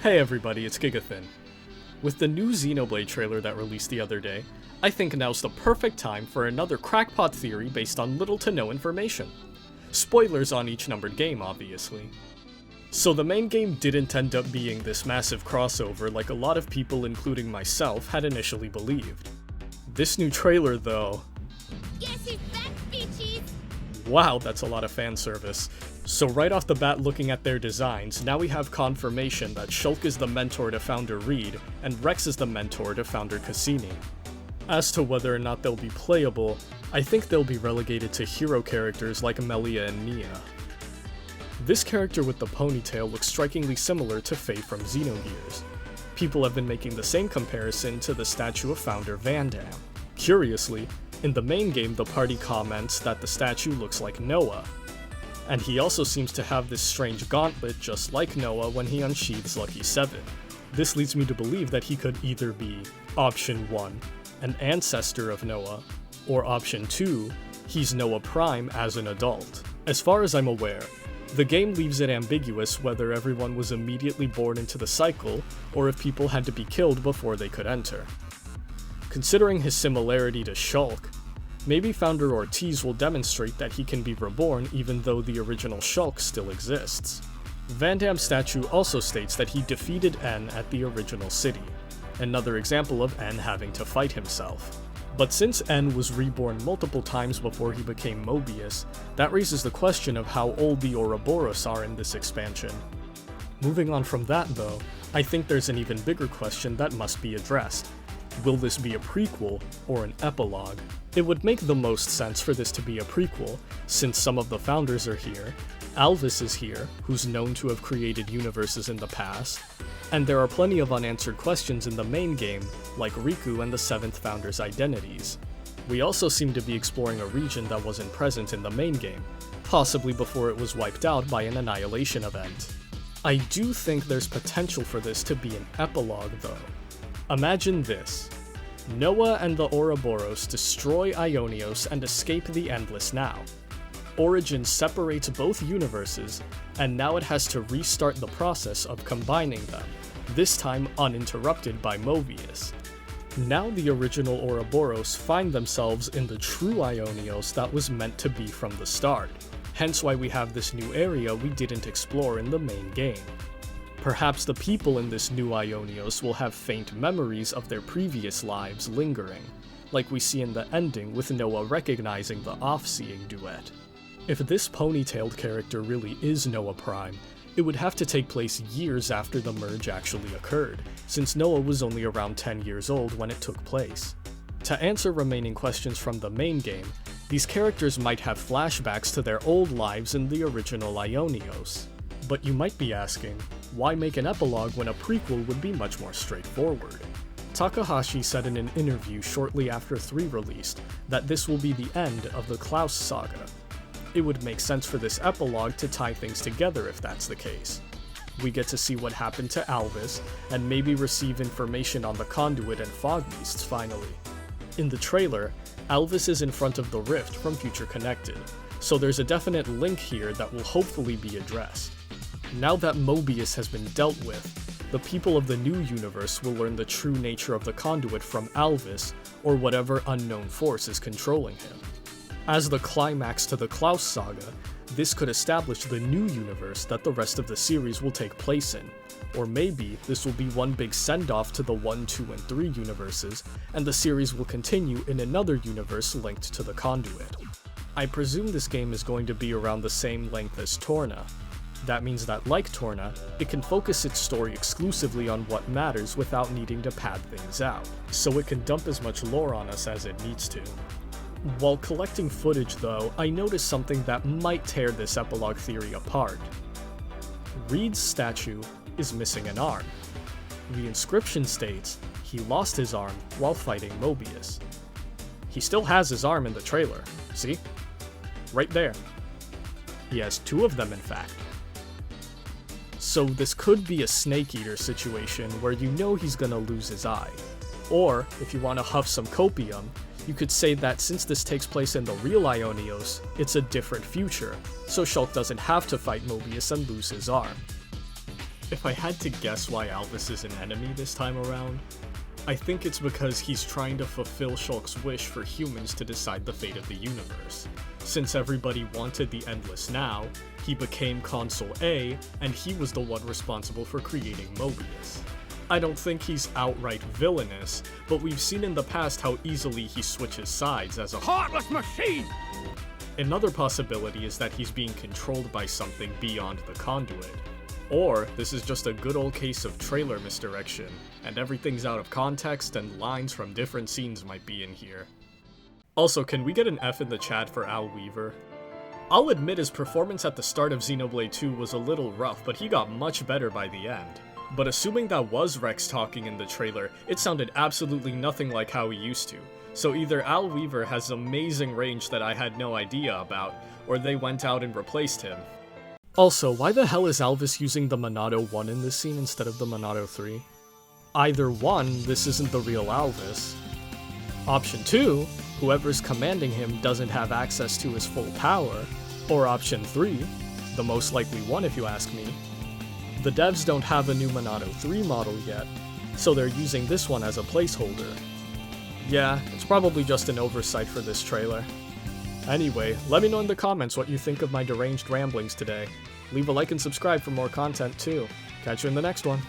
Hey everybody, it's Gigathin. With the new Xenoblade trailer that released the other day, I think now's the perfect time for another crackpot theory based on little to no information. Spoilers on each numbered game, obviously. So the main game didn't end up being this massive crossover like a lot of people, including myself, had initially believed. This new trailer though... Guess who's back, bitches? Wow, that's a lot of fan service. So right off the bat, looking at their designs, now we have confirmation that Shulk is the mentor to founder Reed, and Rex is the mentor to founder Cassini. As to whether or not they'll be playable, I think they'll be relegated to hero characters like Melia and Nia. This character with the ponytail looks strikingly similar to Faye from Xenogears. People have been making the same comparison to the statue of founder Vandham. Curiously, in the main game the party comments that the statue looks like Noah, and he also seems to have this strange gauntlet just like Noah when he unsheathes Lucky 7. This leads me to believe that he could either be option 1, an ancestor of Noah, or option 2, he's Noah Prime as an adult. As far as I'm aware, the game leaves it ambiguous whether everyone was immediately born into the cycle, or if people had to be killed before they could enter. Considering his similarity to Shulk, maybe Founder Ortiz will demonstrate that he can be reborn even though the original Shulk still exists. Vandham's statue also states that he defeated N at the original city, another example of N having to fight himself. But since N was reborn multiple times before he became Mobius, that raises the question of how old the Ouroboros are in this expansion. Moving on from that though, I think there's an even bigger question that must be addressed. Will this be a prequel or an epilogue? It would make the most sense for this to be a prequel, since some of the founders are here, Alvis is here, who's known to have created universes in the past, and there are plenty of unanswered questions in the main game, like Riku and the 7th founder's identities. We also seem to be exploring a region that wasn't present in the main game, possibly before it was wiped out by an annihilation event. I do think there's potential for this to be an epilogue though. Imagine this. Noah and the Ouroboros destroy Ionios and escape the Endless Now. Origin separates both universes, and now it has to restart the process of combining them, this time uninterrupted by Mobius. Now the original Ouroboros find themselves in the true Ionios that was meant to be from the start, hence why we have this new area we didn't explore in the main game. Perhaps the people in this new Ionios will have faint memories of their previous lives lingering, like we see in the ending with Noah recognizing the off-seeing duet. If this ponytailed character really is Noah Prime, it would have to take place years after the merge actually occurred, since Noah was only around 10 years old when it took place. To answer remaining questions from the main game, these characters might have flashbacks to their old lives in the original Ionios. But you might be asking, why make an epilogue when a prequel would be much more straightforward? Takahashi said in an interview shortly after 3 released that this will be the end of the Klaus saga. It would make sense for this epilogue to tie things together if that's the case. We get to see what happened to Alvis, and maybe receive information on the Conduit and Fog Beasts finally. In the trailer, Alvis is in front of the rift from Future Connected, so there's a definite link here that will hopefully be addressed. Now that Mobius has been dealt with, the people of the new universe will learn the true nature of the Conduit from Alvis, or whatever unknown force is controlling him. As the climax to the Klaus saga, this could establish the new universe that the rest of the series will take place in, or maybe this will be one big send-off to the 1, 2, and 3 universes, and the series will continue in another universe linked to the Conduit. I presume this game is going to be around the same length as Torna. That means that, like Torna, it can focus its story exclusively on what matters without needing to pad things out, so it can dump as much lore on us as it needs to. While collecting footage though, I noticed something that might tear this epilogue theory apart. Reed's statue is missing an arm. The inscription states he lost his arm while fighting Mobius. He still has his arm in the trailer, see? Right there. He has 2 of them in fact. So this could be a Snake Eater situation where you know he's gonna lose his eye. Or, if you want to huff some copium, you could say that since this takes place in the real Ionios, it's a different future, so Shulk doesn't have to fight Mobius and lose his arm. If I had to guess why Alvis is an enemy this time around, I think it's because he's trying to fulfill Shulk's wish for humans to decide the fate of the universe. Since everybody wanted the Endless Now, he became Consul A, and he was the one responsible for creating Mobius. I don't think he's outright villainous, but we've seen in the past how easily he switches sides as a heartless machine! Another possibility is that he's being controlled by something beyond the conduit. Or, this is just a good old case of trailer misdirection, and everything's out of context and lines from different scenes might be in here. Also, can we get an F in the chat for Al Weaver? I'll admit his performance at the start of Xenoblade 2 was a little rough, but he got much better by the end. But assuming that was Rex talking in the trailer, it sounded absolutely nothing like how he used to. So either Al Weaver has amazing range that I had no idea about, or they went out and replaced him. Also, why the hell is Alvis using the Monado 1 in this scene instead of the Monado 3? Either 1, this isn't the real Alvis. Option 2, whoever's commanding him doesn't have access to his full power. Or option 3, the most likely one if you ask me, the devs don't have a new Monado 3 model yet, so they're using this one as a placeholder. Yeah, it's probably just an oversight for this trailer. Anyway, let me know in the comments what you think of my deranged ramblings today. Leave a like and subscribe for more content too. Catch you in the next one.